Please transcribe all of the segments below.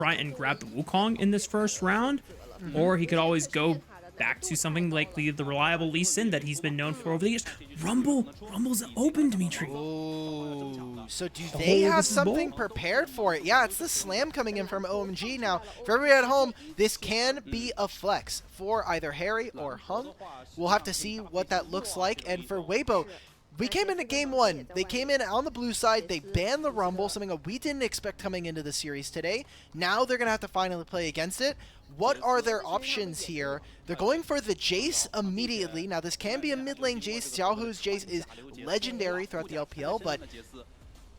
try and grab the Wukong in this first round, or he could always go back to something like the reliable Lee Sin that he's been known for over the years. Rumble's open, Dimitri. Oh, so do they have something prepared for it? Yeah, it's the slam coming in from OMG. Now, for everybody at home, this can be a flex for either Hery or Heng. We'll have to see what that looks like. And for Weibo, we came into game one. They came in on the blue side. They banned the Rumble, something that we didn't expect coming into the series today. Now they're going to have to finally play against it. What are their options here? They're going for the Jayce immediately. Now, this can be a mid lane Jayce. Xiaohu's Jayce is legendary throughout the LPL, but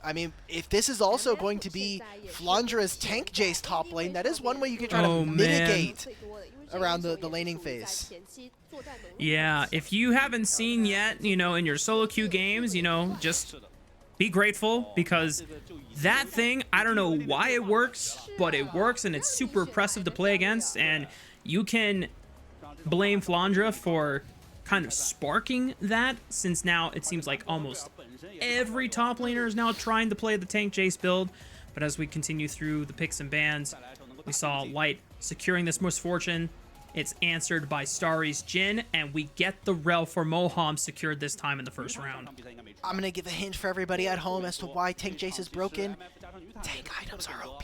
I mean, if this is also going to be Flandra's tank Jayce top lane, that is one way you can try to mitigate around the laning phase. Yeah, if you haven't seen yet, you know, in your solo queue games, you know, just be grateful, because that thing, I don't know why it works, but it works and it's super oppressive to play against, and you can blame Flandra for kind of sparking that, since now it seems like almost every top laner is now trying to play the tank Jayce build. But as we continue through the picks and bans, we saw Light securing this misfortune. It's answered by Starry's Jhin, and we get the Rell for Moham secured this time in the first round. I'm going to give a hint for everybody at home as to why tank Jayce is broken. Tank items are OP.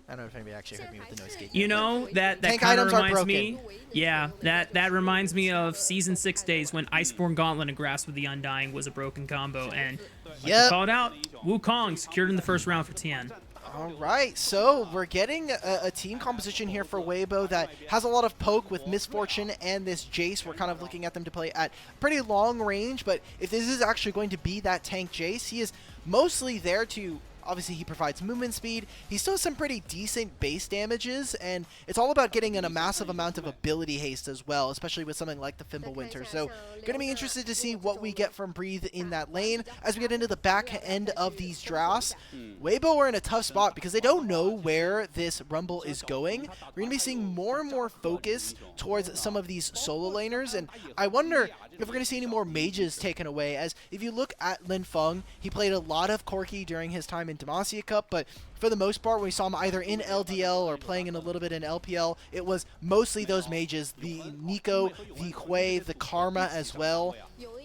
I don't know if anybody actually heard me with the noise gate. You know, that kind of reminds me. Yeah, that reminds me of Season 6 days when Iceborne Gauntlet and Grasp of the Undying was a broken combo, and like called out, Wukong secured in the first round for Tian. All right, so we're getting a team composition here for Weibo that has a lot of poke with Misfortune and this Jayce. We're kind of looking at them to play at pretty long range, but if this is actually going to be that tank Jayce, he is mostly there to... Obviously, he provides movement speed. He still has some pretty decent base damages, and it's all about getting in a massive amount of ability haste as well, especially with something like the WBG Winter. So, going to be interested to see what we get from Breathe in that lane. As we get into the back end of these drafts, Weibo are in a tough spot because they don't know where this Rumble is going. We're going to be seeing more and more focus towards some of these solo laners, and I wonder if we're going to see any more mages taken away, as if you look at Linfeng, he played a lot of Corki during his time in Demacia Cup, but for the most part, when we saw him either in LDL or playing in a little bit in LPL, it was mostly those mages, the Nico, the Hui, the Karma as well,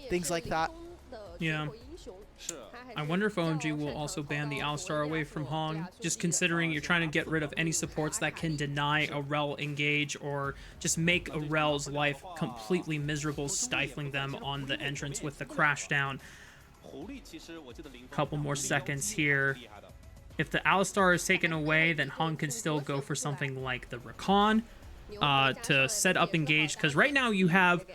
things like that. Yeah. I wonder if OMG will also ban the Alistar away from Heng, just considering you're trying to get rid of any supports that can deny a Rell engage or just make a Rell's life completely miserable, stifling them on the entrance with the crash down. Couple more seconds here. If the Alistar is taken away, then Heng can still go for something like the Rakan to set up engage, because right now you have,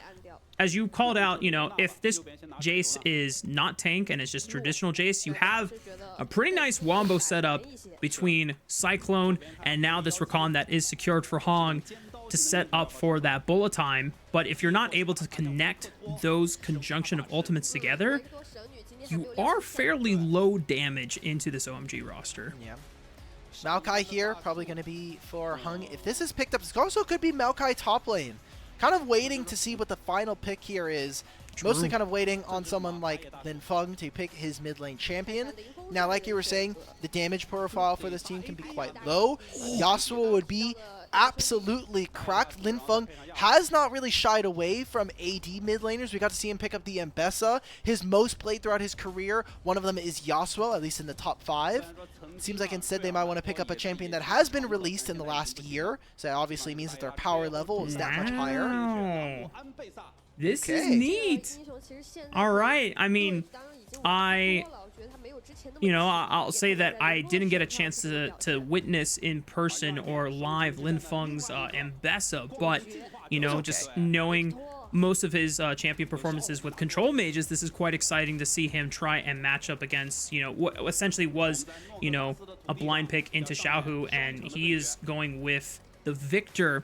as you called out, you know, if this Jayce is not tank and it's just traditional Jayce, you have a pretty nice wombo setup between Cyclone and now this Rakan that is secured for Heng to set up for that bullet time. But if you're not able to connect those conjunction of ultimates together, you are fairly low damage into this OMG roster. Yeah. Maokai here, probably going to be for Heng. If this is picked up, this also could be Maokai top lane. Kind of waiting to see what the final pick here is. True. Mostly kind of waiting on someone like Linfeng to pick his mid lane champion. Now, like you were saying, the damage profile for this team can be quite low. Yasuo would be absolutely cracked. Linfeng has not really shied away from AD mid laners. We got to see him pick up the Ambessa. His most played throughout his career, one of them is Yasuo, at least in the top 5. It seems like instead they might want to pick up a champion that has been released in the last year. So that obviously means that their power level is that much higher. This is neat. All right. I mean, I'll say that I didn't get a chance to witness in person or live Linfeng's Ambessa, but, you know, just knowing most of his champion performances with control mages, this is quite exciting to see him try and match up against, you know, what essentially was, you know, a blind pick into Xiaohu, and he is going with the Viktor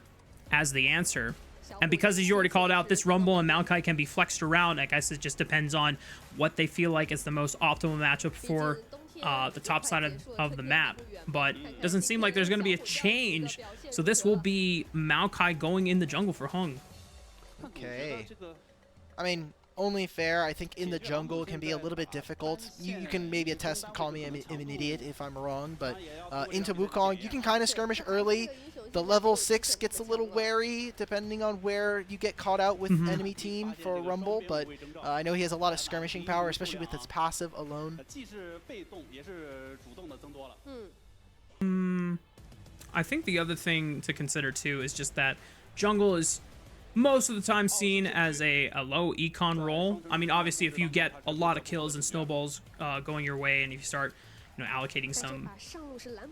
as the answer. And because, as you already called out, this Rumble and Maokai can be flexed around, I guess it just depends on what they feel like is the most optimal matchup for the top side of the map. But it doesn't seem like there's going to be a change. So this will be Maokai going in the jungle for Heng. Okay. I mean, only fair. I think in the jungle it can be a little bit difficult. You can maybe attest, call me an idiot if I'm wrong, but into Wukong, you can kind of skirmish early. The level 6 gets a little wary depending on where you get caught out with enemy team for a rumble, but I know he has a lot of skirmishing power, especially with his passive alone. I think the other thing to consider too is just that jungle is most of the time seen as a low econ role. I mean, obviously, if you get a lot of kills and snowballs going your way, and if you start, you know, allocating some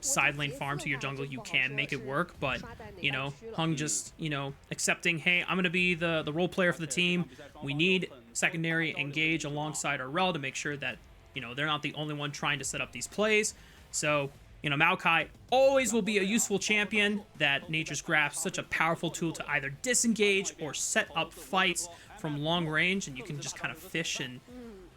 side lane farm to your jungle, you can make it work. But you know, Heng just, you know, accepting, hey, I'm gonna be the role player for the team. We need secondary engage alongside our Rell to make sure that, you know, they're not the only one trying to set up these plays. So, you know, Maokai always will be a useful champion. That Nature's Grasp, such a powerful tool to either disengage or set up fights from long range, and you can just kind of fish and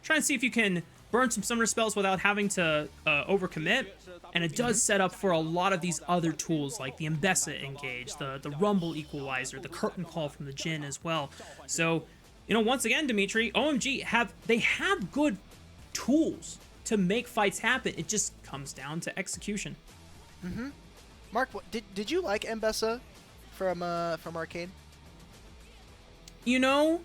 try and see if you can burn some summoner spells without having to overcommit. And it does set up for a lot of these other tools like the Ambessa engage, the Rumble Equalizer, the Curtain Call from the Jhin as well. So, you know, once again, Dimitri, OMG have good tools to make fights happen. It just comes down to execution. Mark, did you like Ambessa from Arcane? You know,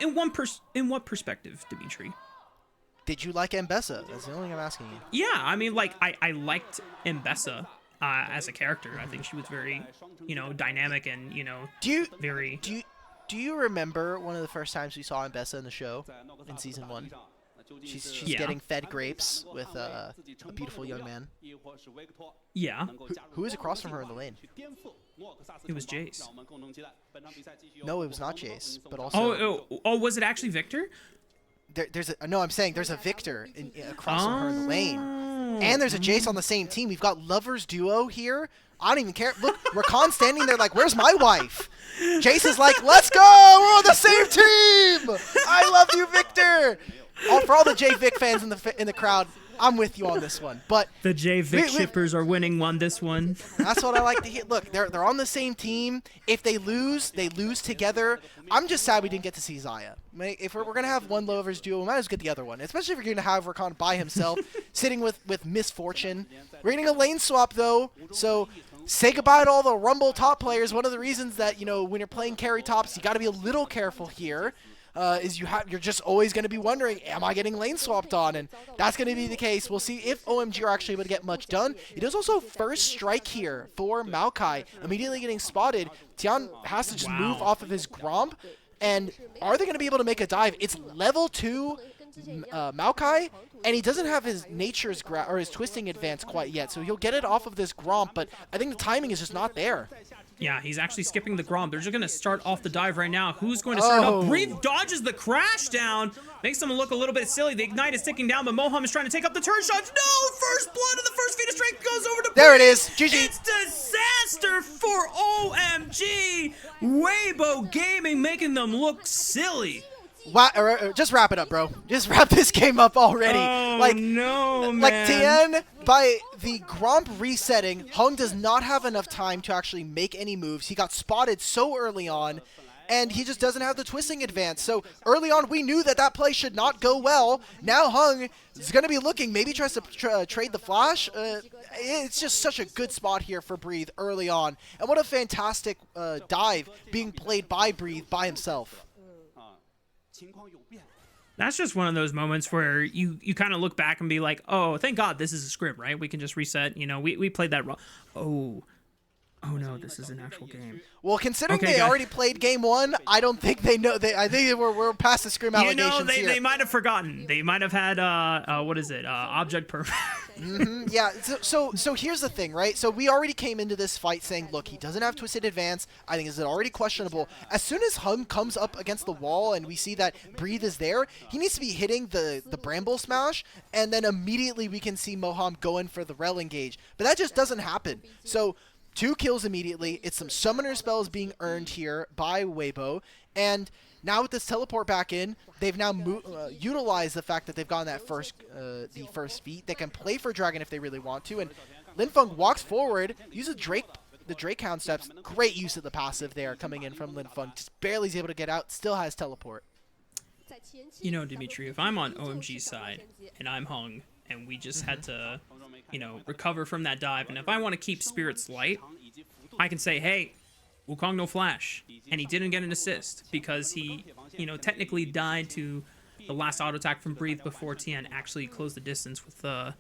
in what perspective, Dimitri? Did you like Ambessa? That's the only thing I'm asking you. Yeah, I mean, like I liked Ambessa as a character. I think she was very, you know, dynamic and, you know, Do you remember one of the first times we saw Ambessa in the show in season 1? She's getting fed grapes with a beautiful young man. Yeah. Who is across from her in the lane? It was Jayce. No, it was not Jayce. But also. Oh, was it actually Viktor? I'm saying there's a Viktor across from her in the lane, and there's a Jayce on the same team. We've got lovers duo here. I don't even care. Look, Rakan standing there like, where's my wife? Jayce is like, let's go! We're on the same team! I love you, Viktor! For all the J-Vic fans in the crowd, I'm with you on this one. But the J-Vic shippers are winning this one. That's what I like to hear. Look, they're on the same team. If they lose together. I'm just sad we didn't get to see Xayah. If we're going to have one lovers duo, we might as well get the other one. Especially if you're going to have Rakan by himself, sitting with Misfortune. We're getting a lane swap, though, so say goodbye to all the Rumble top players. One of the reasons that, you know, when you're playing carry tops, you got to be a little careful here. Is you're just always going to be wondering, am I getting lane swapped on? And that's going to be the case. We'll see if OMG are actually able to get much done. It is also first strike here for Maokai, immediately getting spotted. Tian has to just move off of his Gromp. And are they going to be able to make a dive? It's level 2 Maokai, and he doesn't have his Nature's Grasp or his Twisting Advance quite yet, so he'll get it off of this Gromp, but I think the timing is just not there. Yeah, he's actually skipping the Gromp. They're just going to start off the dive right now. Who's going to start up? Breathe dodges the crash down. Makes them look a little bit silly. The Ignite is ticking down, but Moham is trying to take up the turn shots. No! First blood of the first feat of strength goes over to There it is. GG. It's disaster for OMG. Weibo Gaming making them look silly. Just wrap it up, bro. Just wrap this game up already. Oh, no, man. Like, Tian, by the Gromp resetting, Heng does not have enough time to actually make any moves. He got spotted so early on, and he just doesn't have the Twisting Advance. So early on, we knew that play should not go well. Now Heng is going to be looking, maybe tries to trade the flash. It's just such a good spot here for Breathe early on. And what a fantastic dive being played by Breathe by himself. That's just one of those moments where you kind of look back and be like, oh, thank God this is a script, right? We can just reset. You know, we played that wrong. Oh no, this is an actual game. Well, considering they already played game 1, I don't think they know. I think we're past the scrim allegations here. They might have forgotten. They might have had what is it? Object perf. Yeah. So here's the thing, right? So we already came into this fight saying, look, he doesn't have Twisted Advance. I think is already questionable. As soon as Heng comes up against the wall and we see that Breathe is there, he needs to be hitting the Bramble Smash, and then immediately we can see Moham going for the Rell engage. But that just doesn't happen. So 2 kills immediately. It's some summoner spells being earned here by Weibo. And now with this teleport back in, they've now utilized the fact that they've gotten that the first feat. They can play for Dragon if they really want to. And Linfeng walks forward, uses Drake the Drakehound steps. Great use of the passive there coming in from Linfeng. Just barely is able to get out, still has teleport. You know, Dimitri, if I'm on OMG's side and I'm Heng and we just had to, you know, recover from that dive, and if I want to keep spirits light, I can say, hey, Wukong no flash, and he didn't get an assist because he, you know, technically died to the last auto attack from Breathe before Tian actually closed the distance with the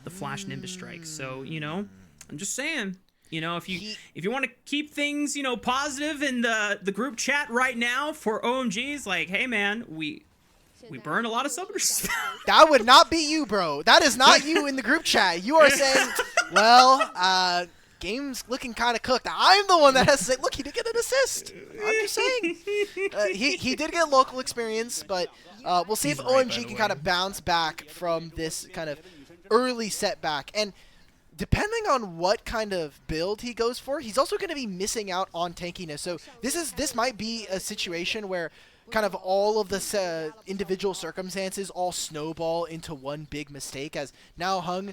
flash Nimbus strike. So, you know, I'm just saying, you know, if you want to keep things, you know, positive in the group chat right now for OMGs, like, hey man, we burn a lot of summoners. That would not be you, bro. That is not you in the group chat. You are saying, well, game's looking kind of cooked. I'm the one that has to say, look, he did get an assist. I'm just saying. He did get local experience, but we'll see if OMG can kind of bounce back from this kind of early setback. And depending on what kind of build he goes for, he's also going to be missing out on tankiness. So this might be a situation where kind of all of the individual circumstances all snowball into one big mistake, as now Heng,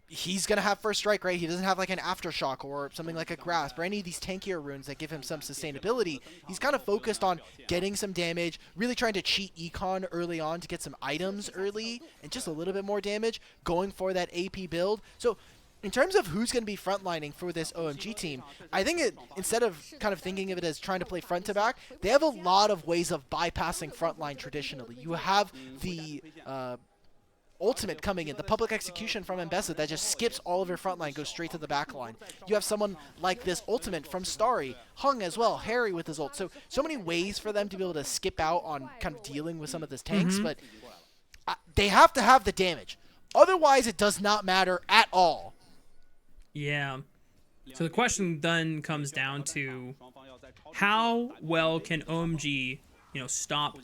he's going to have first strike, right? He doesn't have like an aftershock or something like a grasp or any of these tankier runes that give him some sustainability. He's kind of focused on getting some damage, really trying to cheat econ early on to get some items early and just a little bit more damage, going for that AP build. So in terms of who's going to be frontlining for this OMG team, I think instead of kind of thinking of it as trying to play front to back, they have a lot of ways of bypassing frontline traditionally. You have the ultimate coming in, the public execution from Ambessa that just skips all of your frontline, goes straight to the back line. You have someone like this ultimate from Starry, Heng as well, Hery with his ult. So many ways for them to be able to skip out on kind of dealing with some of this tanks, but they have to have the damage. Otherwise, it does not matter at all. Yeah. So the question then comes down to how well can OMG, you know, stop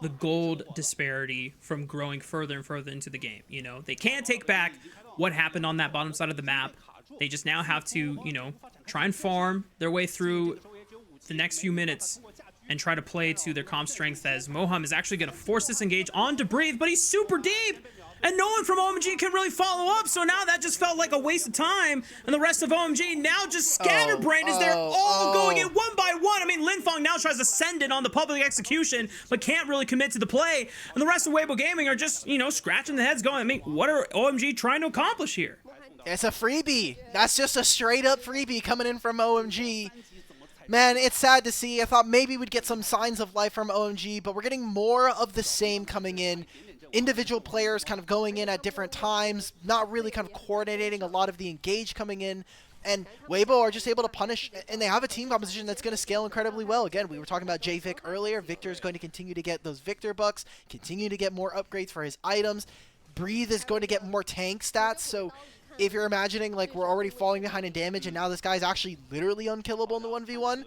the gold disparity from growing further and further into the game. You know, they can't take back what happened on that bottom side of the map. They just now have to, you know, try and farm their way through the next few minutes and try to play to their comp strength, as Moham is actually going to force this engage on to Breathe, but he's super deep! And no one from OMG can really follow up, so now that just felt like a waste of time. And the rest of OMG now just scatterbrained as they're all going in one by one. I mean, Linfeng now tries to send it on the public execution, but can't really commit to the play. And the rest of Weibo Gaming are just, you know, scratching their heads going, I mean, what are OMG trying to accomplish here? It's a freebie. That's just a straight up freebie coming in from OMG. Man, it's sad to see. I thought maybe we'd get some signs of life from OMG, but we're getting more of the same coming in. Individual players kind of going in at different times, not really kind of coordinating a lot of the engage coming in. And Weibo are just able to punish, and they have a team composition that's going to scale incredibly well. Again, we were talking about Vic earlier. Viktor is going to continue to get those Viktor bucks, continue to get more upgrades for his items. Breathe is going to get more tank stats, so if you're imagining like we're already falling behind in damage and now this guy's actually literally unkillable in the 1v1,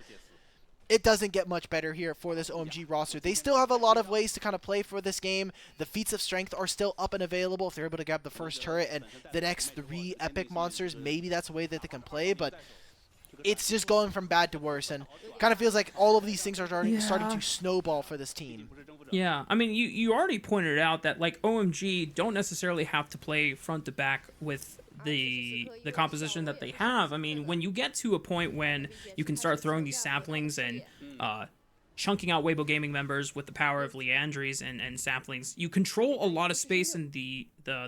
it doesn't get much better here for this OMG roster. They still have a lot of ways to kind of play for this game. The feats of strength are still up and available if they're able to grab the first turret and the next 3 epic monsters. Maybe that's a way that they can play, but it's just going from bad to worse, and kind of feels like all of these things are starting to snowball for this team. Yeah, I mean, you already pointed out that, like, OMG don't necessarily have to play front to back with the composition that they have. I mean, when you get to a point when you can start throwing these saplings and chunking out Weibo Gaming members with the power of Leandries and saplings, you control a lot of space in the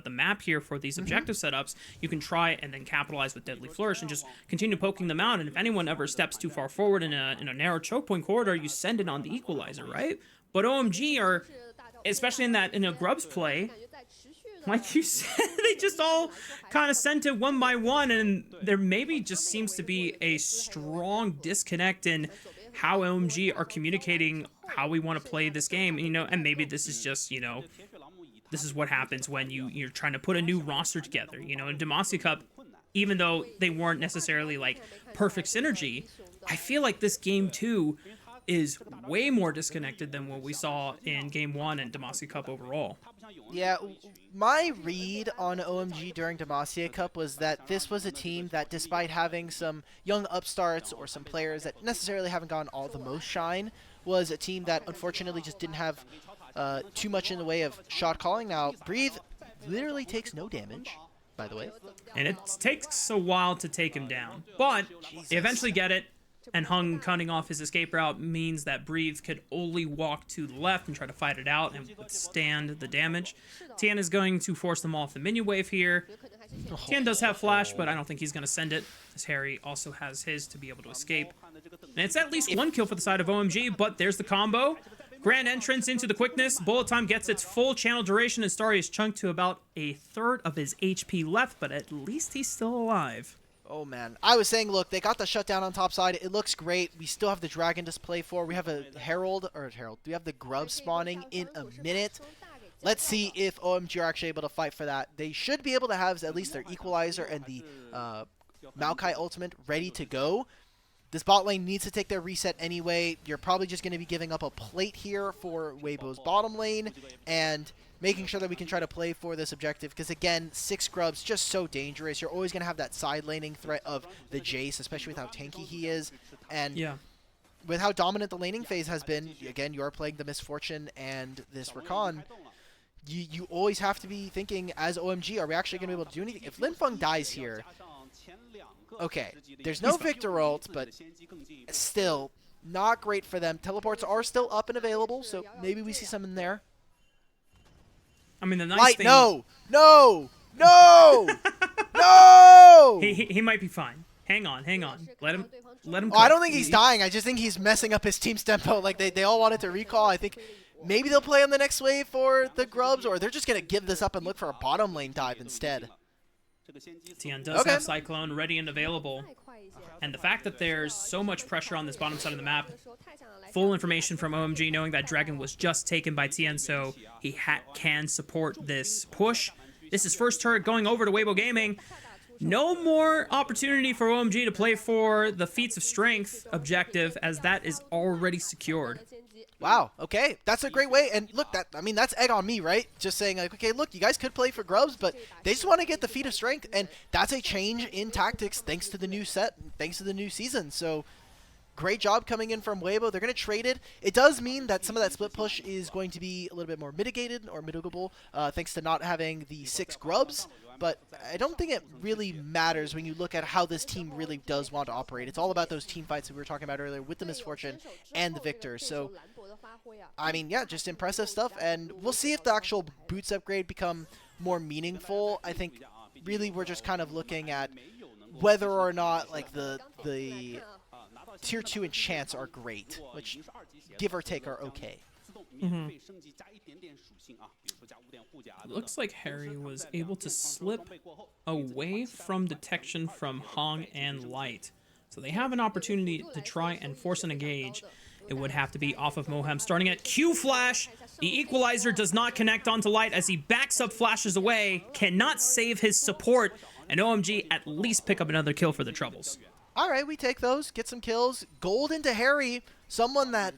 map here for these objective setups. You can try and then capitalize with Deadly Flourish and just continue poking them out, and if anyone ever steps too far forward in a narrow choke point corridor, you send it on the Equalizer, right? But OMG are, especially in a Grubs play, like you said, they just all kind of sent it one by one, and there maybe just seems to be a strong disconnect in how OMG are communicating how we want to play this game, you know, and maybe this is just, you know, this is what happens when you're trying to put a new roster together, you know. In Demacia Cup, even though they weren't necessarily like perfect synergy, I feel like this game too is way more disconnected than what we saw in Game 1 and Demacia Cup overall. Yeah, my read on OMG during Demacia Cup was that this was a team that, despite having some young upstarts or some players that necessarily haven't gotten all the most shine, was a team that unfortunately just didn't have too much in the way of shot calling. Now, Breathe literally takes no damage. by the way. And it takes a while to take him down. But they eventually get it. And Heng cutting off his escape route means that Breathe could only walk to the left and try to fight it out and withstand the damage. Tian is going to force them off the minion wave here. Tian does have flash, but I don't think he's going to send it, as Hery also has his to be able to escape. And it's at least one kill for the side of OMG, but there's the combo. Grand entrance into the quickness. Bullet time gets its full channel duration, and Starry is chunked to about a third of his HP left, but at least he's still alive. Oh, man. I was saying, look, they got the shutdown on top side. It looks great. We still have the Dragon to play for. We have a Herald. We have the Grub spawning in a minute. Let's see if OMG are actually able to fight for that. They should be able to have at least their Equalizer and the Maokai ultimate ready to go. This bot lane needs to take their reset anyway. You're probably just going to be giving up a plate here for Weibo's bottom lane and making sure that we can try to play for this objective. Because, again, 6 Grubs, just so dangerous. You're always going to have that side laning threat of the Jayce, especially with how tanky he is. And with how dominant the laning phase has been, again, you're playing the Misfortune and this Rakan. You always have to be thinking, as OMG, are we actually going to be able to do anything? If Linfeng dies here, okay, there's no Viktor ult, but still not great for them. Teleports are still up and available, so maybe we see some in there. I mean, the nice thing... No! He might be fine. Hang on. Let him Oh, I don't think he's dying. I just think he's messing up his team's tempo. Like, they all wanted to recall. I think maybe they'll play on the next wave for the Grubs, or they're just going to give this up and look for a bottom lane dive instead. Tian does have Cyclone ready and available. And the fact that there's so much pressure on this bottom side of the map, full information from OMG knowing that Dragon was just taken by Tian, so he can support this push. This is first turret going over to Weibo Gaming. No more opportunity for OMG to play for the Feats of Strength objective, as that is already secured. Wow, okay. That's a great way. And look, that's egg on me, right? Just saying, like, okay, look, you guys could play for Grubs, but they just want to get the Feat of Strength, and that's a change in tactics thanks to the new set, thanks to the new season. So, great job coming in from Weibo. They're going to trade it. It does mean that some of that split push is going to be a little bit more mitigated or mitigable thanks to not having the 6 Grubs. But I don't think it really matters when you look at how this team really does want to operate. It's all about those team fights that we were talking about earlier with the Misfortune and the Viktor. So, I mean, yeah, just impressive stuff. And we'll see if the actual boots upgrade become more meaningful. I think really we're just kind of looking at whether or not like the tier 2 enchants are great, which give or take are okay. Looks like Hery was able to slip away from detection from Heng and Light. So they have an opportunity to try and force an engage. It would have to be off of Moham, starting at Q Flash. The Equalizer does not connect onto Light as he backs up, flashes away, cannot save his support, and OMG at least pick up another kill for the Troubles. All right, we take those, get some kills. Gold into Hery, someone that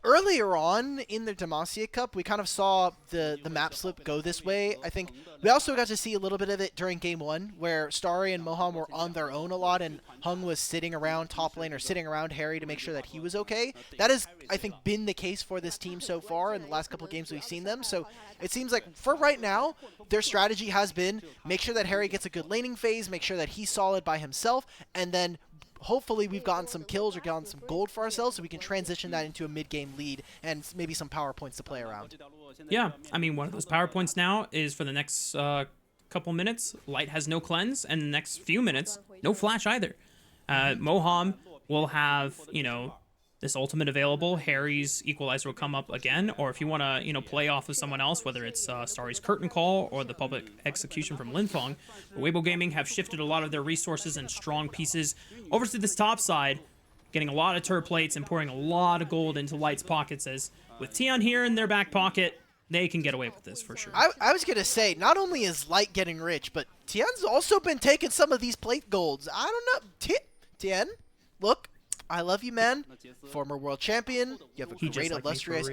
earlier on in the Demacia Cup, we kind of saw the map slip go this way. I think we also got to see a little bit of it during Game 1, where Starry and Moham were on their own a lot, and Heng was sitting around top lane or sitting around Hery to make sure that he was okay. That has, I think, been the case for this team so far in the last couple of games we've seen them. So it seems like for right now, their strategy has been make sure that Hery gets a good laning phase, make sure that he's solid by himself, and then hopefully we've gotten some kills or gotten some gold for ourselves so we can transition that into a mid-game lead and maybe some power points to play around. Yeah, I mean, one of those power points now is for the next couple minutes, Light has no cleanse, and the next few minutes, no flash either. Moham will have, you know, this ultimate available. Hery's Equalizer will come up again, or if you want to, you know, play off of someone else, whether it's Starry's Curtain Call or the public execution from Linfeng, Weibo Gaming have shifted a lot of their resources and strong pieces over to this top side, getting a lot of turret plates and pouring a lot of gold into Light's pockets, as with Tian here in their back pocket, they can get away with this for sure. I was going to say, not only is Light getting rich, but Tian's also been taking some of these plate golds. I don't know. Tian, look. I love you, man. Former world champion. You have a great illustrious.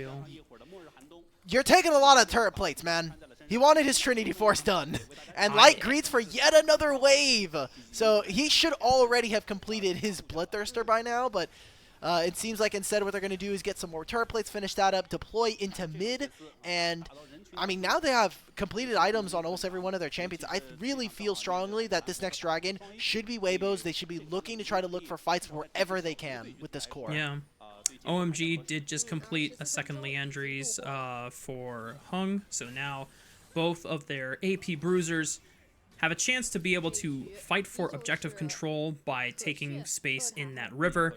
You're taking a lot of turret plates, man. He wanted his Trinity Force done. And Light greets for yet another wave. So he should already have completed his Bloodthirster by now, but It seems like instead what they're going to do is get some more turret plates, finish that up, deploy into mid, and I mean, now they have completed items on almost every one of their champions. I really feel strongly that this next Dragon should be Weibo's. They should be looking to try to look for fights wherever they can with this core. Yeah. OMG did just complete a second Leandries for Heng, so now both of their AP bruisers have a chance to be able to fight for objective control by taking space in that river.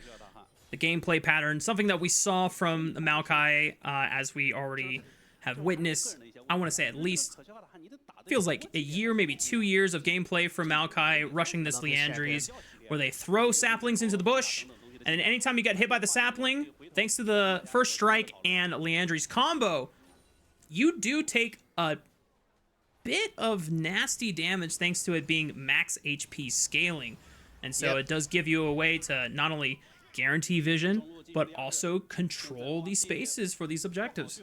The gameplay pattern, something that we saw from the Maokai, as we already have witnessed, I want to say at least, feels like a year, maybe 2 years of gameplay from Maokai rushing this Leandries, where they throw saplings into the bush, and then anytime you get hit by the sapling, thanks to the first strike and Leandries combo, you do take a bit of nasty damage thanks to it being max HP scaling. And so it does give you a way to not only guarantee vision, but also control these spaces for these objectives.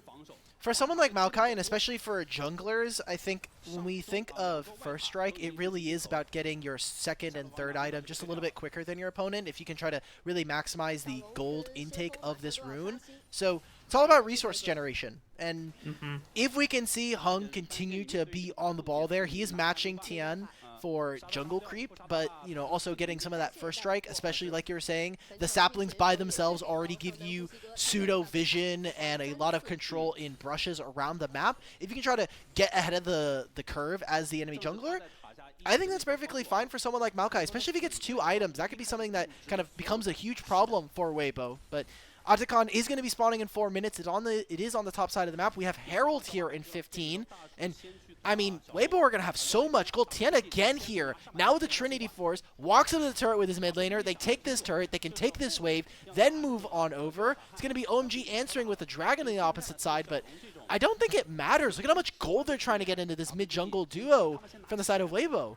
For someone like Maokai, and especially for junglers, I think when we think of first strike, it really is about getting your second and third item just a little bit quicker than your opponent if you can try to really maximize the gold intake of this rune. So it's all about resource generation. And if we can see Heng continue to be on the ball there, he is matching Tian for jungle creep, but you know, also getting some of that first strike, especially like you were saying, the saplings by themselves already give you pseudo vision and a lot of control in brushes around the map. If you can try to get ahead of the curve as the enemy jungler, I think that's perfectly fine for someone like Maokai, especially if he gets 2 items. That could be something that kind of becomes a huge problem for Weibo. But Otacon is going to be spawning in 4 minutes. It is on the top side of the map. We have Herald here in 15, and I mean, Weibo are going to have so much gold. Tian again here, now with the Trinity Force, walks into the turret with his mid laner. They take this turret, they can take this wave, then move on over. It's going to be OMG answering with the Dragon on the opposite side, but I don't think it matters. Look at how much gold they're trying to get into this mid-jungle duo from the side of Weibo.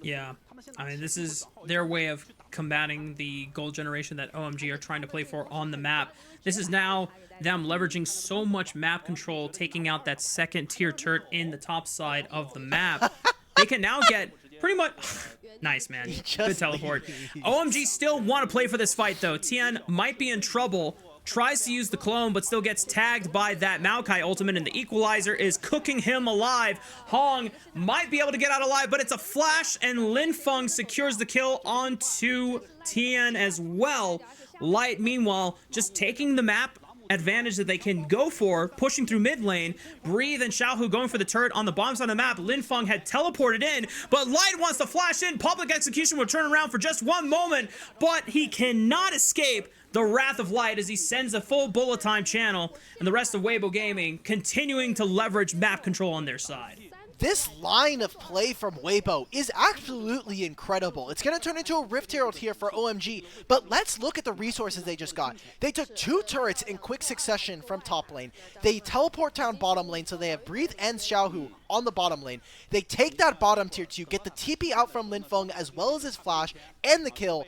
Yeah, I mean, this is their way of combating the gold generation that OMG are trying to play for on the map. This is now them leveraging so much map control, taking out that second tier turret in the top side of the map. They can now get pretty much... Nice, man. Good teleport. OMG still want to play for this fight, though. Tian might be in trouble. Tries to use the clone, but still gets tagged by that Maokai ultimate, and the equalizer is cooking him alive. Heng might be able to get out alive, but it's a flash, and Linfeng secures the kill onto Tian as well. Light, meanwhile, just taking the map advantage that they can go for, pushing through mid lane. Breathe and Xiaohu going for the turret on the bottom side of the map. Linfeng had teleported in, but Light wants to flash in. Public Execution will turn around for just 1 moment, but he cannot escape the Wrath of Light as he sends a full bullet time channel, and the rest of Weibo Gaming continuing to leverage map control on their side. This line of play from Weibo is absolutely incredible. It's going to turn into a Rift Herald here for OMG, but let's look at the resources they just got. They took 2 turrets in quick succession from top lane. They teleport down bottom lane, so they have Breathe and Xiaohu on the bottom lane. They take that bottom tier 2, get the TP out from Linfeng as well as his flash, and the kill.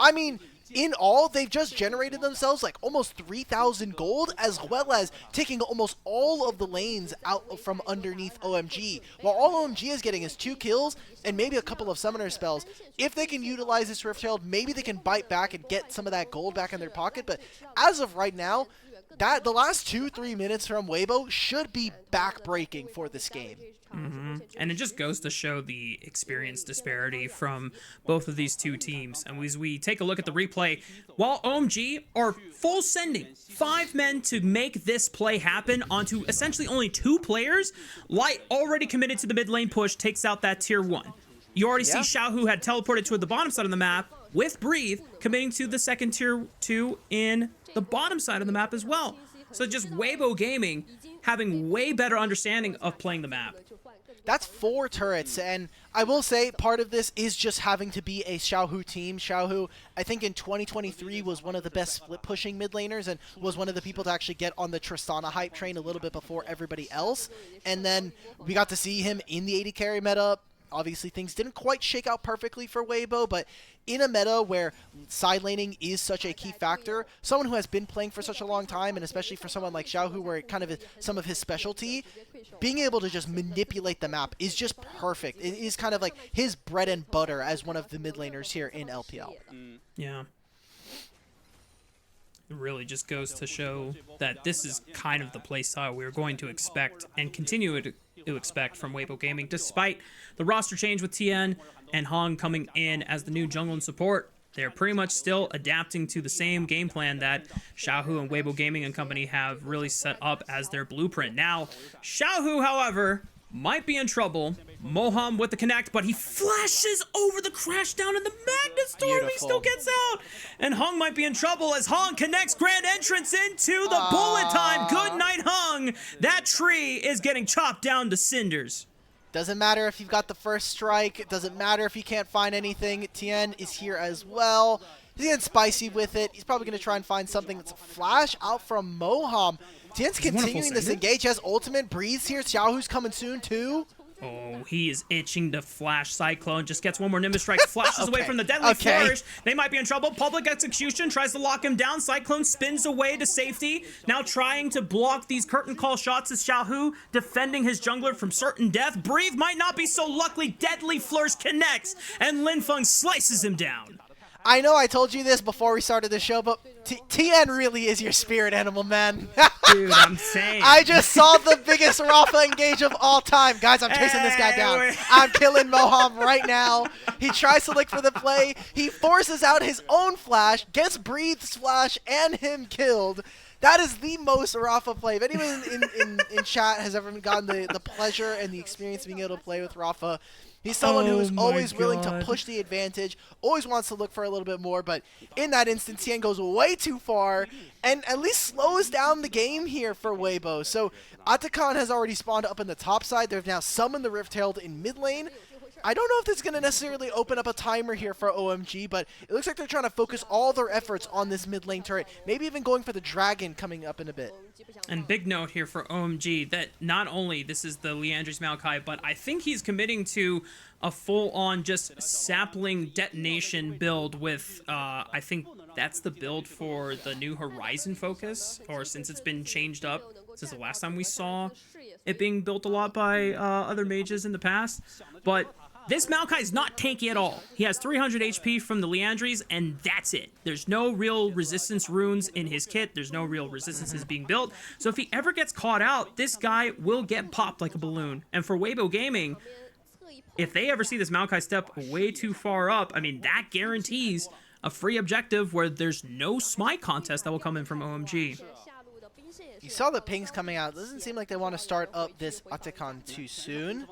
I mean, in all, they've just generated themselves like almost 3,000 gold, as well as taking almost all of the lanes out from underneath OMG. While all OMG is getting is 2 kills and maybe a couple of summoner spells. If they can utilize this Rift Herald, maybe they can bite back and get some of that gold back in their pocket. But as of right now, the last 2-3 minutes from Weibo should be back-breaking for this game. And it just goes to show the experience disparity from both of these 2 teams. And as we take a look at the replay, while OMG are full sending 5 men to make this play happen onto essentially only 2 players, Light already committed to the mid lane push, takes out that tier 1. You already see Xiaohu had teleported to the bottom side of the map with Breathe, committing to the second tier 2 in the bottom side of the map as well. So just Weibo Gaming having way better understanding of playing the map. That's 4 turrets, and I will say part of this is just having to be a Xiaohu team. Xiaohu, I think in 2023 was one of the best split pushing mid laners and was one of the people to actually get on the Tristana hype train a little bit before everybody else. And then we got to see him in the AD carry meta. Obviously, things didn't quite shake out perfectly for Weibo, but in a meta where side laning is such a key factor, someone who has been playing for such a long time, and especially for someone like Xiaohu, where it kind of is some of his specialty, being able to just manipulate the map is just perfect. It is kind of like his bread and butter as one of the mid laners here in LPL. Yeah. really just goes to show that this is kind of the playstyle we were going to expect and continue to expect from Weibo Gaming, despite the roster change with Tian and Heng coming in as the new jungle and support. They're pretty much still adapting to the same game plan that Xiaohu and Weibo Gaming and company have really set up as their blueprint. Now, Xiaohu, however, might be in trouble. Moham with the connect, but he flashes over the crash down in the Magnet Storm. He still gets out. And Heng might be in trouble as Heng connects grand entrance into the bullet time. Good night, Heng. That tree is getting chopped down to cinders. Doesn't matter if you've got the first strike. It doesn't matter if you can't find anything. Tian is here as well. He's getting spicy with it. He's probably going to try and find something. That's a flash out from Moham. Tian's continuing this engage. He has ultimate. Breathes here. Xiaohu's coming soon too. Oh, he is itching to flash Cyclone. Just gets one more Nimbus Strike. Flashes away from the Deadly Flourish. They might be in trouble. Public Execution tries to lock him down. Cyclone spins away to safety. Now trying to block these curtain call shots is Xiaohu, defending his jungler from certain death. Breathe might not be so lucky. Deadly Flourish connects, and Linfeng slices him down. I know I told you this before we started the show, but Tian really is your spirit animal, man. Dude, I'm saying. I just saw the biggest Raafaa engage of all time. Guys, I'm chasing this guy down. I'm killing Moham right now. He tries to look for the play. He forces out his own flash, gets Breathe's flash, and him killed. That is the most Raafaa play. If anyone in chat has ever gotten the pleasure and the experience of being able to play with Raafaa, he's someone who is always willing to push the advantage, always wants to look for a little bit more, but in that instance, Tian goes way too far and at least slows down the game here for Weibo. So Atakan has already spawned up in the top side. They've now summoned the Rift-Herald in mid lane. I don't know if this is going to necessarily open up a timer here for OMG, but it looks like they're trying to focus all their efforts on this mid lane turret, maybe even going for the dragon coming up in a bit. And big note here for OMG that not only this is the Liandry's Maokai, but I think he's committing to a full-on just sapling detonation build with, I think that's the build for the new Horizon focus, or since it's been changed up since the last time we saw it being built a lot by other mages in the past. But this Maokai is not tanky at all. He has 300 HP from the Liandry's, and that's it. There's no real resistance runes in his kit. There's no real resistances being built. So if he ever gets caught out, this guy will get popped like a balloon. And for Weibo Gaming, if they ever see this Maokai step way too far up, I mean, that guarantees a free objective where there's no smite contest that will come in from OMG. You saw the pings coming out. It doesn't seem like they want to start up this Atakan too soon.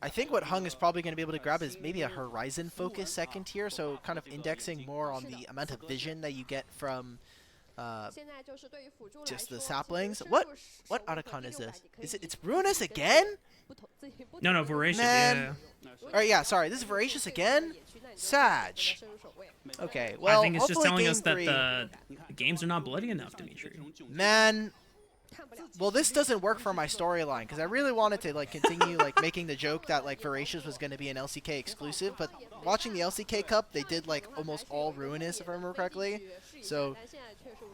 I think what Heng is probably going to be able to grab is maybe a Horizon focus second tier, so kind of indexing more on the amount of vision that you get from just the saplings. What Atakan is this? It's Ruinous again? No, Voracious, Man. yeah. Alright, yeah, sorry. This is Voracious again? Sag. Okay, well, I think it's just telling us that three, the games are not bloody enough, Dimitri. Man, well, this doesn't work for my storyline because I really wanted to like continue like making the joke that like Voracious was going to be an LCK exclusive, but watching the LCK Cup, they did like almost all Ruinous if I remember correctly. So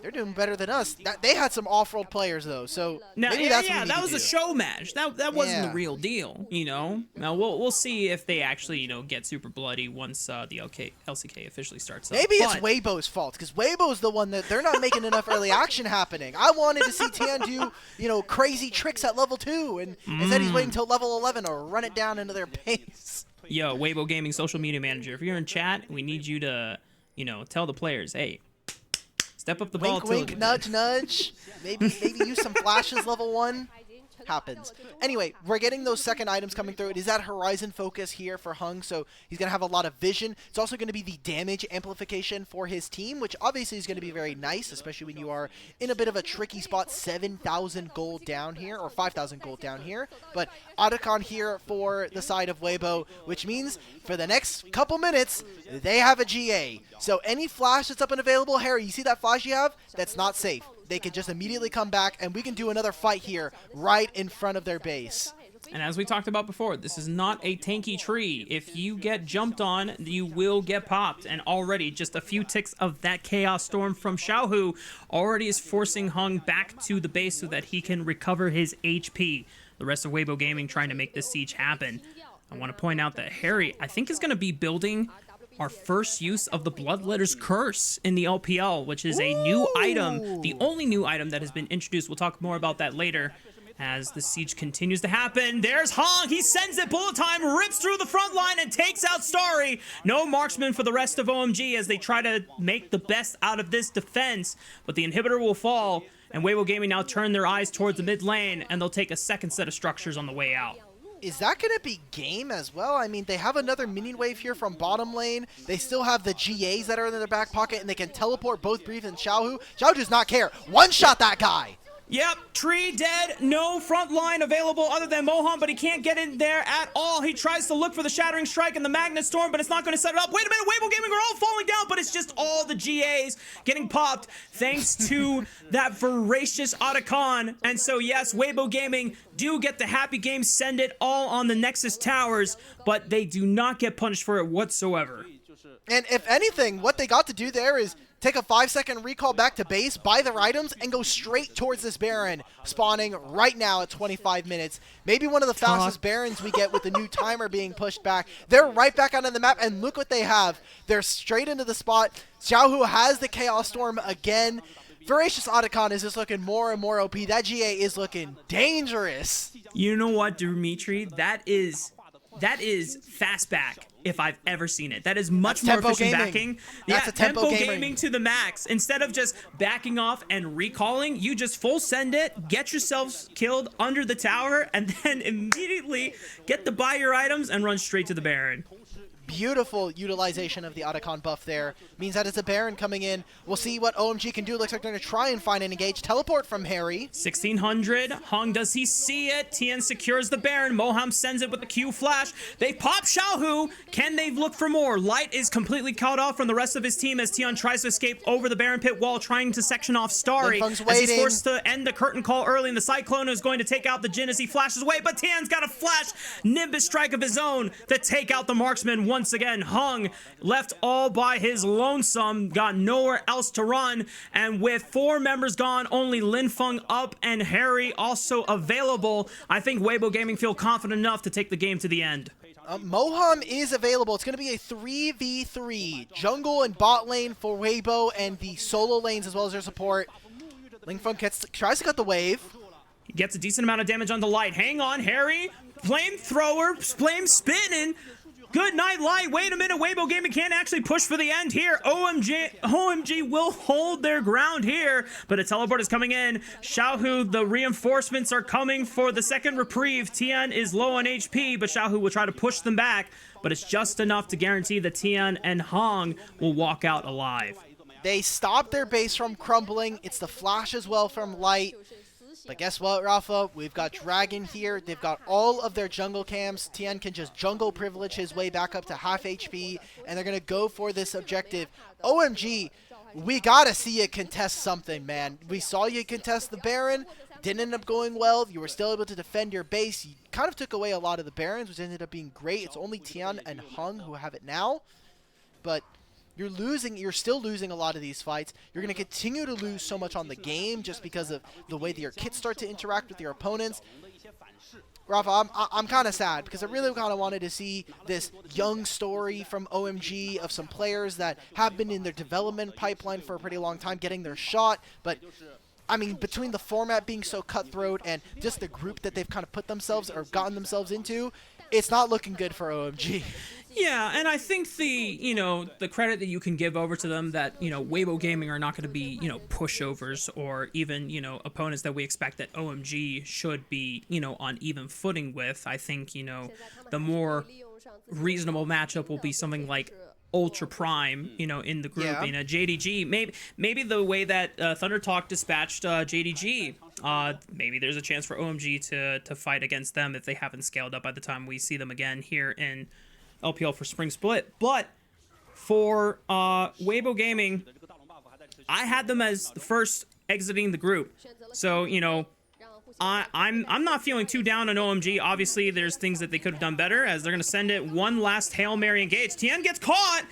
they're doing better than us. They had some off-road players though, so maybe that's what we need that was to a do. show match. That wasn't the real deal, you know. Now we'll see if they actually get super bloody once the LCK officially starts up. Maybe it's Weibo's fault because Weibo's the one that they're not making enough early action happening. I wanted to see Tian do crazy tricks at level 2, and instead he's waiting until level 11 to run it down into their base. Yo, Weibo Gaming social media manager, if you're in chat, we need you to tell the players, hey, step up the volatility. Wink, wink, nudge, nudge. Maybe use some flashes level 1. Happens. Anyway, we're getting those second items coming through. It is that Horizon focus here for Heng, so he's going to have a lot of vision. It's also going to be the damage amplification for his team, which obviously is going to be very nice, especially when you are in a bit of a tricky spot, 7,000 gold down here, or 5,000 gold down here. But Atakan here for the side of Weibo, which means for the next couple minutes, they have a GA. So any flash that's up and available, Hery, you see that flash you have? That's not safe. They can just immediately come back, and we can do another fight here right in front of their base. And as we talked about before, this is not a tanky tree. If you get jumped on, you will get popped. And already, just a few ticks of that Chaos Storm from Xiaohu already is forcing Heng back to the base so that he can recover his HP. The rest of Weibo Gaming trying to make this siege happen. I want to point out that Hery, I think, is going to be building our first use of the Bloodletter's Curse in the LPL, which is a new item, the only new item that has been introduced. We'll talk more about that later as the siege continues to happen. There's Heng. He sends it bullet time, rips through the front line, and takes out Starry. No marksman for the rest of OMG as they try to make the best out of this defense, but the inhibitor will fall, and Weibo Gaming now turn their eyes towards the mid lane, and they'll take a second set of structures on the way out. Is that going to be game as well? I mean, they have another mini wave here from bottom lane. They still have the GAs that are in their back pocket, and they can teleport both Brief and Xiaohu. Xiaohu does not care. One-shot that guy. Yep, tree dead, no front line available other than Moham, but he can't get in there at all. He tries to look for the Shattering Strike and the Magnet Storm, but it's not going to set it up. Wait a minute, Weibo Gaming are all falling down, but it's just all the GAs getting popped thanks to that voracious Otacon. And so yes, Weibo Gaming do get the happy game, send it all on the Nexus Towers, but they do not get punished for it whatsoever. And if anything, what they got to do there is take a 5-second recall back to base, buy their items, and go straight towards this Baron, spawning right now at 25 minutes. Maybe one of the fastest Barons we get with the new timer being pushed back. They're right back onto the map, and look what they have. They're straight into the spot. Xiaohu has the Chaos Storm again. Voracious Otacon is just looking more and more OP. That GA is looking dangerous. You know what, Dimitri? That is fastback if I've ever seen it. That is much more efficient backing. That's yeah, a tempo gaming to the max. Instead of just backing off and recalling, you just full send it, get yourselves killed under the tower, and then immediately get to buy your items and run straight to the Baron. Beautiful utilization of the Otacon buff there. Means that it's a Baron coming in. We'll see what OMG can do. Looks like they're going to try and find an engage. Teleport from Hery. 1600. Heng, does he see it? Tian secures the Baron. Moham sends it with the Q flash. They pop Xiaohu. Can they look for more? Light is completely cut off from the rest of his team as Tian tries to escape over the Baron pit wall, trying to section off Starry. As he's forced to end the curtain call early, and the Cyclone is going to take out the Jhin as he flashes away, but Tian's got a flash Nimbus strike of his own to take out the marksman. Once again, Heng left all by his lonesome, got nowhere else to run, and with 4 members gone, only Linfeng up and Hery also available, I think Weibo Gaming feel confident enough to take the game to the end. Moham is available. It's going to be a 3v3. Jungle and bot lane for Weibo and the solo lanes as well as their support. Linfeng tries to cut the wave. He gets a decent amount of damage on the Light. Hang on, Hery. Flamethrower, flame spinning. Good night, Light. Wait a minute. Weibo Gaming can't actually push for the end here. OMG will hold their ground here, but a teleport is coming in. Xiaohu, the reinforcements are coming for the second reprieve. Tian is low on HP, but Xiaohu will try to push them back, but it's just enough to guarantee that Tian and Heng will walk out alive. They stop their base from crumbling. It's the flash as well from Light. But guess what, Raafaa? We've got Dragon here. They've got all of their jungle camps. Tian can just jungle privilege his way back up to half HP, and they're going to go for this objective. OMG, we got to see you contest something, man. We saw you contest the Baron. Didn't end up going well. You were still able to defend your base. You kind of took away a lot of the Barons, which ended up being great. It's only Tian and Heng who have it now. But you're still losing a lot of these fights. You're going to continue to lose so much on the game just because of the way that your kits start to interact with your opponents. Raafaa, I'm kind of sad because I really kind of wanted to see this young story from OMG of some players that have been in their development pipeline for a pretty long time getting their shot. But, I mean, between the format being so cutthroat and just the group that they've kind of put themselves or gotten themselves into, it's not looking good for OMG. Yeah, and I think the credit that you can give over to them that, Weibo Gaming are not going to be, pushovers or even, opponents that we expect that OMG should be, on even footing with. I think, the more reasonable matchup will be something like Ultra Prime, in the group, JDG. Maybe the way that Thunder Talk dispatched JDG, maybe there's a chance for OMG to fight against them if they haven't scaled up by the time we see them again here in LPL for Spring Split. But for Weibo Gaming, I had them as the first exiting the group. So, I'm not feeling too down on OMG. Obviously, there's things that they could have done better as they're going to send it one last Hail Mary engage. Tian gets caught.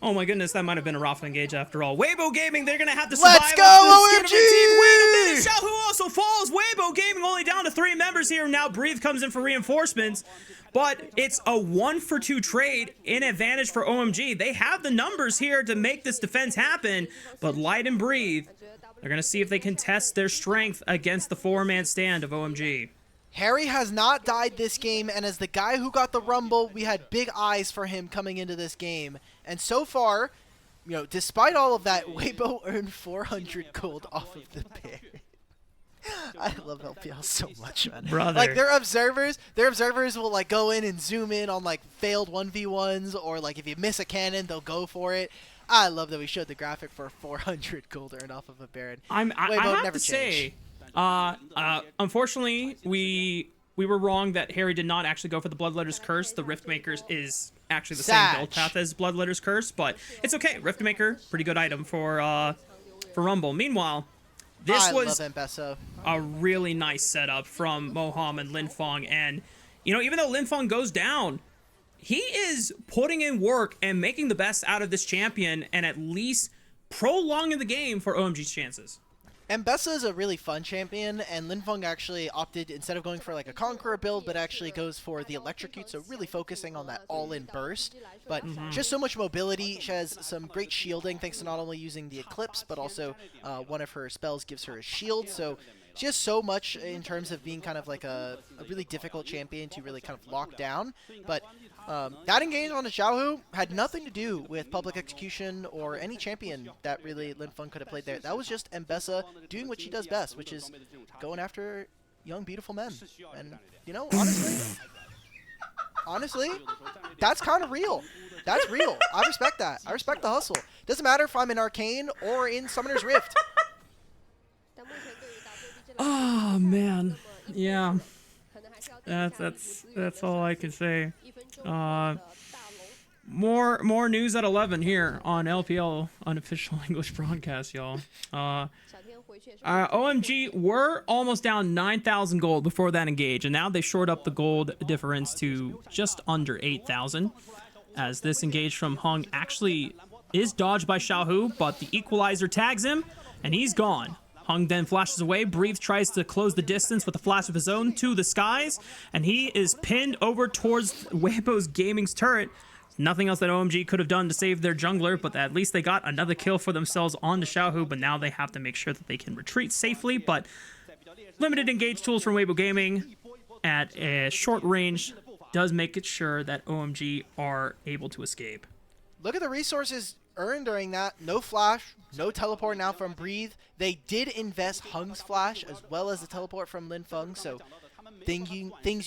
Oh my goodness, that might have been a Raafaa engage after all. Weibo Gaming, they're going to have to survive. Let's go, OMG! Wait a minute, Xiaohu also falls. Weibo Gaming only down to 3 members here. Now Breathe comes in for reinforcements. But it's a 1-for-2 trade in advantage for OMG. They have the numbers here to make this defense happen. But Light and Breathe, they're going to see if they can test their strength against the 4-man stand of OMG. Hery has not died this game, and as the guy who got the Rumble, we had big eyes for him coming into this game. And so far, you know, despite all of that, Weibo earned 400 gold off of the pair. I love LPL so much, man. Brother. Like, their observers will, like, go in and zoom in on, like, failed 1v1s, or, like, if you miss a cannon, they'll go for it. I love that we showed the graphic for 400 gold earned off of a Baron. I have to say, unfortunately, we were wrong that Hery did not actually go for the Bloodletter's Curse. The Riftmaker is actually the same build path as Bloodletter's Curse, but it's okay. Riftmaker, pretty good item for Rumble. Meanwhile, this was a really nice setup from Moham and Linfeng, and you know, even though Linfeng goes down, he is putting in work and making the best out of this champion, and at least prolonging the game for OMG's chances. Ambessa is a really fun champion, and Linfeng actually opted, instead of going for like a Conqueror build, but actually goes for the Electrocute, so really focusing on that all-in burst. But just so much mobility. She has some great shielding, thanks to not only using the Eclipse, but also one of her spells gives her a shield, so she has so much in terms of being kind of like a really difficult champion to really kind of lock down. But that engage on the Xiaohu had nothing to do with public execution or any champion that really Linfeng could have played there. That was just Ambessa doing what she does best, which is going after young, beautiful men. And, you know, honestly, that's kind of real. That's real. I respect that. I respect the hustle. Doesn't matter if I'm in Arcane or in Summoner's Rift. Oh man, yeah. That's all I can say. More news at 11 here on LPL unofficial English broadcast, y'all. OMG were almost down 9,000 gold before that engage, and now they shored up the gold difference to just under 8,000. As this engage from Heng actually is dodged by Xiaohu, but the equalizer tags him, and he's gone. Heng then flashes away. Breathe tries to close the distance with a flash of his own to the skies, and he is pinned over towards Weibo Gaming's turret. Nothing else that OMG could have done to save their jungler, but at least they got another kill for themselves on the Xiaohu, but now they have to make sure that they can retreat safely. But limited engage tools from Weibo Gaming at a short range does make it sure that OMG are able to escape. Look at the resources earned during that. No flash, no teleport now from Breathe. They did invest Heng's flash as well as the teleport from Linfeng, so things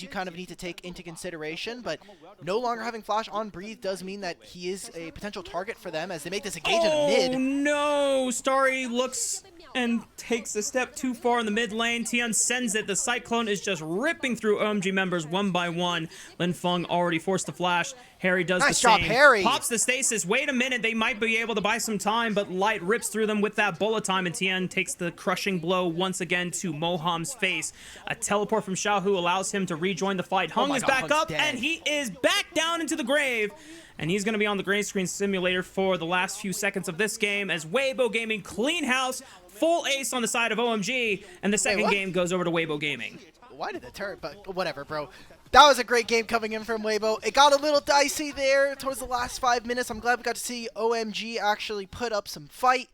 you kind of need to take into consideration, but no longer having flash on Breathe does mean that he is a potential target for them as they make this engage in a mid. Oh no! Starry looks and takes a step too far in the mid lane. Tian sends it. The Cyclone is just ripping through OMG members one by one. Linfeng already forced the flash. Hery does the same. Nice job, Hery. Pops the stasis. Wait a minute. They might be able to buy some time, but Light rips through them with that bullet time, and Tian takes the crushing blow once again to Moham's face. A teleport from Xiaohu allows him to rejoin the fight. Heng is back up, and he is back down into the grave. And he's going to be on the green screen simulator for the last few seconds of this game as Weibo Gaming clean house, full ace on the side of OMG, and the second game goes over to Weibo Gaming. Why did the turret? But whatever, bro. That was a great game coming in from Weibo. It got a little dicey there towards the last 5 minutes. I'm glad we got to see OMG actually put up some fight,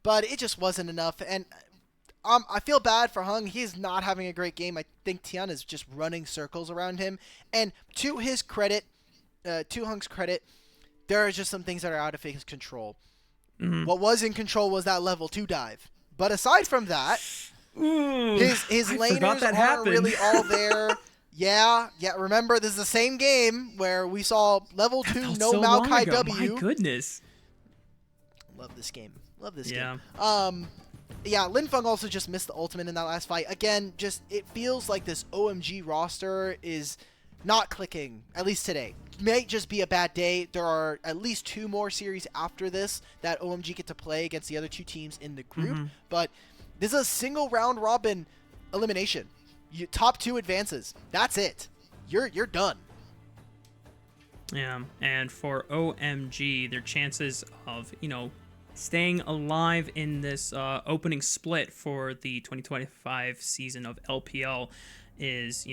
but it just wasn't enough. And I feel bad for Heng. He's not having a great game. I think Tian is just running circles around him. And to his credit, to Heng's credit, there are just some things that are out of his control. What was in control was that level 2 dive. But aside from that, his laners aren't really all there. Yeah, remember, this is the same game where we saw level 2, no Maokai W. My goodness. Love this game. Game. Yeah, Linfeng also just missed the ultimate in that last fight. Again, just it feels like this OMG roster is not clicking, at least today. May just be a bad day. There are at least 2 more series after this that OMG get to play against the other 2 teams in the group. But this is a single round robin elimination. Top 2 advances. That's it. You're done. Yeah, and for OMG, their chances of, staying alive in this opening split for the 2025 season of LPL is,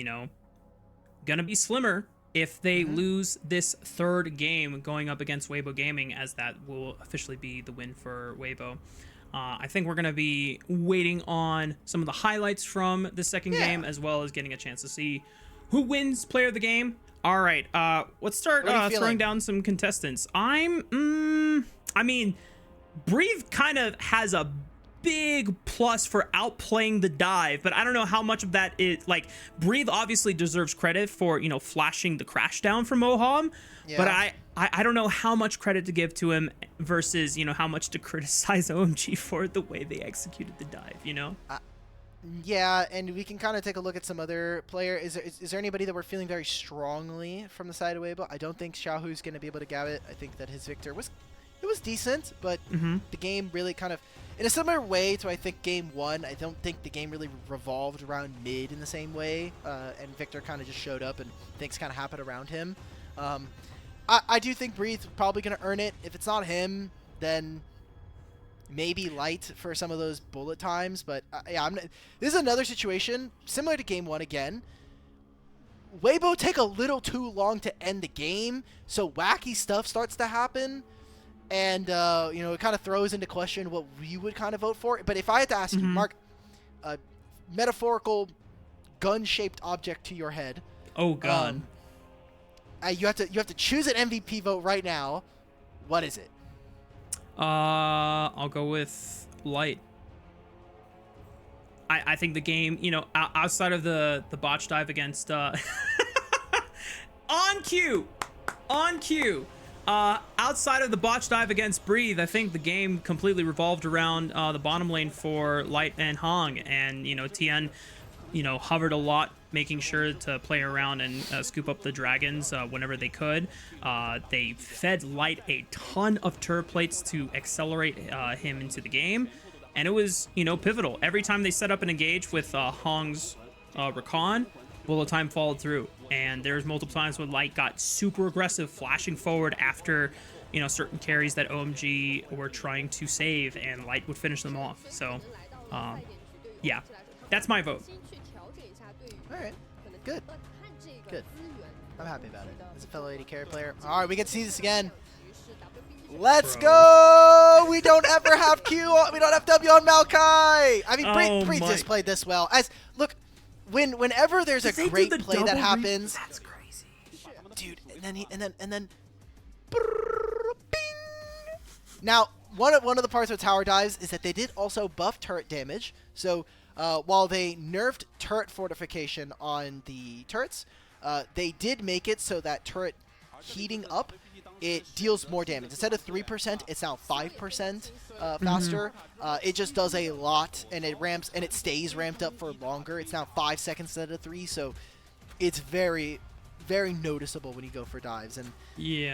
gonna be slimmer if they lose this third game going up against Weibo Gaming, as that will officially be the win for Weibo. I think we're going to be waiting on some of the highlights from the second game, as well as getting a chance to see who wins player of the game. All right, let's start throwing down some contestants. I mean, Breathe kind of has a big plus for outplaying the dive, but I don't know how much of that is, like, Breathe obviously deserves credit for, flashing the crash down from Moham, but I don't know how much credit to give to him versus, how much to criticize OMG for the way they executed the dive, Yeah, and we can kind of take a look at some other player. Is there anybody that we're feeling very strongly from the side of Weibo? I don't think Xiaohu's going to be able to gab it. I think that his Viktor was decent, but the game really kind of, in a similar way to, I think, Game 1, I don't think the game really revolved around mid in the same way, and Viktor kind of just showed up and things kind of happened around him. I do think Breathe probably going to earn it. If it's not him, then maybe Light for some of those bullet times, but yeah, this is another situation, similar to Game 1 again. Weibo take a little too long to end the game, so wacky stuff starts to happen. And, it kind of throws into question what we would kind of vote for. But if I had to ask you, Mark, a metaphorical gun-shaped object to your head. Oh, gun. You have to choose an MVP vote right now. What is it? I'll go with Light. I think the game, outside of the botch dive against on cue. Outside of the botch dive against Breathe, I think the game completely revolved around the bottom lane for Light and Heng, and Tian, hovered a lot, making sure to play around and scoop up the dragons whenever they could. They fed Light a ton of turret plates to accelerate him into the game, and it was pivotal. Every time they set up an engage with Hong's Rakan, bullet time followed through. And there's multiple times when Light got super aggressive, flashing forward after, certain carries that OMG were trying to save, and Light would finish them off. So, yeah, that's my vote. All right, good. I'm happy about it as a fellow AD carry player. All right, we get to see this again. Let's go! We don't ever have Q. We don't have W on Maokai. I mean, Breathe just played this well. Look. Whenever there's a great play that happens, that's crazy, dude. And then, bing. Now, one of the parts of tower dives is that they did also buff turret damage. So while they nerfed turret fortification on the turrets, they did make it so that turret heating up, it deals more damage. Instead of 3%, it's now 5% faster. It just does a lot, and it ramps, and it stays ramped up for longer. It's now 5 seconds instead of 3, so it's very, very noticeable when you go for dives. And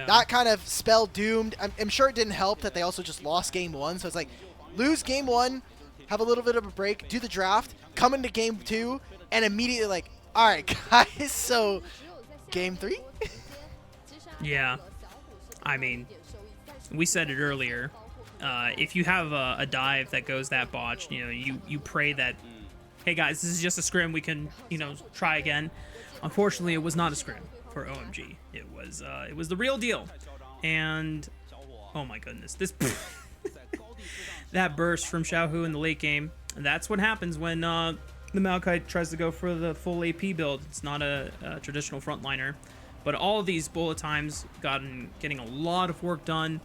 that kind of spelled doomed. I'm sure it didn't help that they also just lost Game 1, so it's like, lose Game 1, have a little bit of a break, do the draft, come into Game 2, and immediately like, all right, guys, so Game 3? Yeah. I mean, we said it earlier. If you have a dive that goes that botched, you pray that, hey guys, this is just a scrim. We can, try again. Unfortunately, it was not a scrim for OMG. It was the real deal. And oh my goodness, this that burst from Xiaohu in the late game. And that's what happens when the Maokai tries to go for the full AP build. It's not a traditional frontliner. But all of these bullet times getting a lot of work done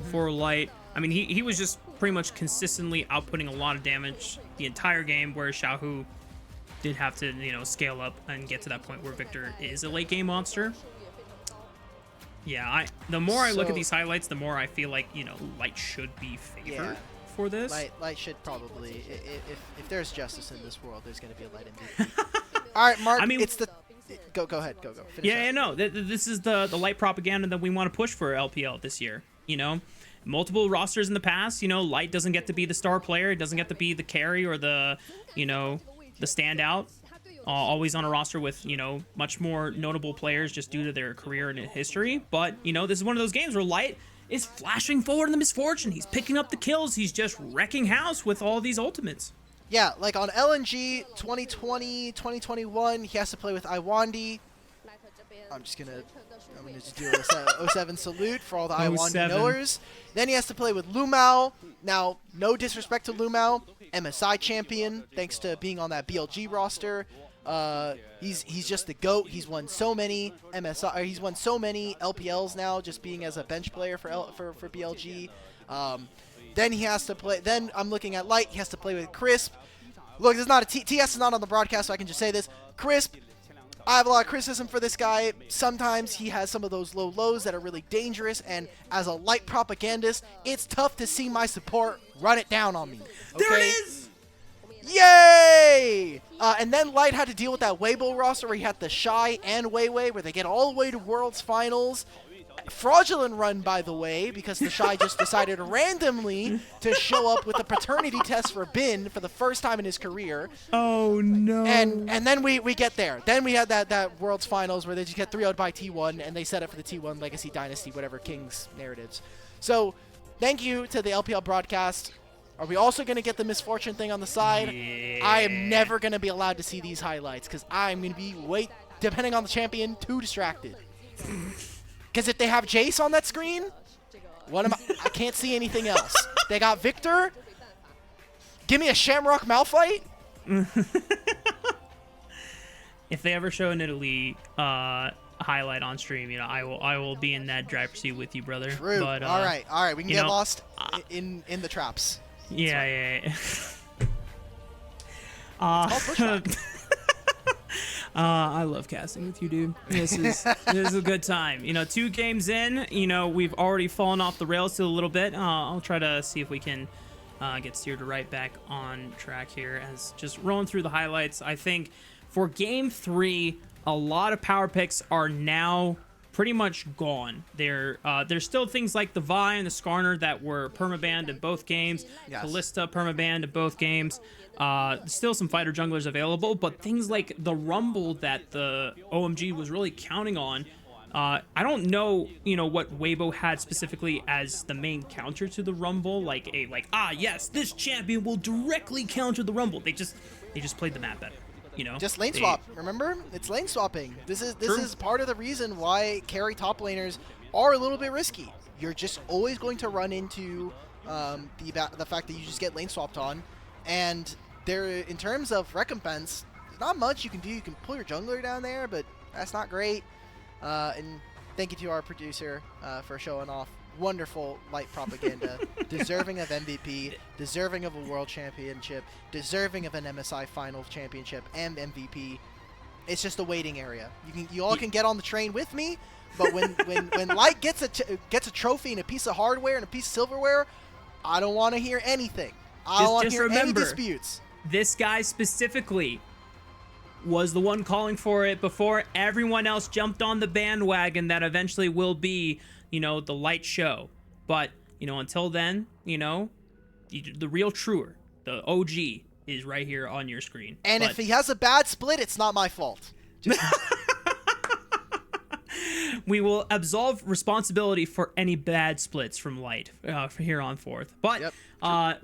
for Light. I mean, he was just pretty much consistently outputting a lot of damage the entire game, whereas Xiaohu did have to, scale up and get to that point where Viktor is a late game monster. Yeah, the more I look at these highlights, the more I feel like, Light should be favored for this. Light should probably, if there's justice in this world, there's going to be a Light MVP. All right, Mark, it's the... Go ahead. Go. No. This is the Light propaganda that we want to push for LPL this year. Multiple rosters in the past. Light doesn't get to be the star player. It doesn't get to be the carry or the, the standout. always on a roster with, you know, much more notable players just due to their career and history. But, you know, this is one of those games where Light is flashing forward in the misfortune. He's picking up the kills. He's just wrecking house with all these ultimates. Yeah, like on LNG 2020, 2021, he has to play with I1D. I'm gonna just do a 07 salute for all the I1D knowers. Then he has to play with Lumao. Now, no disrespect to Lumao, MSI champion, thanks to being on that BLG roster. He's just the GOAT. He's won so many MSI, he's won so many LPLs now, just being as a bench player for BLG. Then he has to play. Then I'm looking at Light. He has to play with Crisp. Look, this is not a TS is not on the broadcast, so I can just say this. Crisp, I have a lot of criticism for this guy. Sometimes he has some of those low lows that are really dangerous, and as a Light propagandist, it's tough to see my support run it down on me. Okay? There it is! Yay! And then Light had to deal with that Weibo roster where he had the Shy and Weiwei, where they get all the way to Worlds Finals. Fraudulent run, by the way, because the Shy just decided randomly to show up with a paternity test for Bin for the first time in his career. Oh, no. And then we get there. Then we had that Worlds Finals where they just get 3-0'd by T1, and they set up for the T1 Legacy Dynasty, whatever, Kings narratives. So, thank you to the LPL broadcast. Are we also going to get the misfortune thing on the side? Yeah. I am never going to be allowed to see these highlights because I'm going to be, depending on the champion, too distracted. Because if they have Jayce on that screen, I can't see anything else. They got Viktor. Give me a Shamrock Malphite. If they ever show an Italy highlight on stream, you know, I will be in that driver's seat with you, brother. True. But, all right. We can get lost in the traps. Yeah. I love casting with you, dude. This is a good time. You know, 2 games in, you know, we've already fallen off the rails a little bit. I'll try to see if we can get steered right back on track here as just rolling through the highlights. I think for game 3, a lot of power picks are now pretty much gone. There's still things like the Vi and the Skarner that were permabanned in both games. Yes. Callista permabanned in both games. Still some fighter junglers available, but things like the Rumble that the OMG was really counting on, I don't know, you know, what Weibo had specifically as the main counter to the Rumble, yes, this champion will directly counter the Rumble. They just played the map better. You know, just lane swap. Remember, it's lane swapping. This is part of the reason why carry top laners are a little bit risky. You're just always going to run into the fact that you just get lane swapped on, and there, in terms of recompense, there's not much you can do. You can pull your jungler down there, but that's not great. And thank you to our producer for showing off wonderful Light propaganda, deserving of MVP, deserving of a world championship, deserving of an MSI final championship and MVP. It's just a waiting area. You all can get on the train with me, but when Light gets a trophy and a piece of hardware and a piece of silverware, I don't want to hear anything. I don't want to hear any disputes. This guy specifically was the one calling for it before everyone else jumped on the bandwagon that eventually will be, you know, the Light show. But, you know, until then, you know, the real truer, the OG, is right here on your screen. And if he has a bad split, it's not my fault. We will absolve responsibility for any bad splits from Light from here on forth. But yep,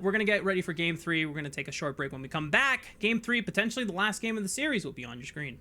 we're going to get ready for Game 3. We're going to take a short break. When we come back, Game 3, potentially the last game of the series, will be on your screen.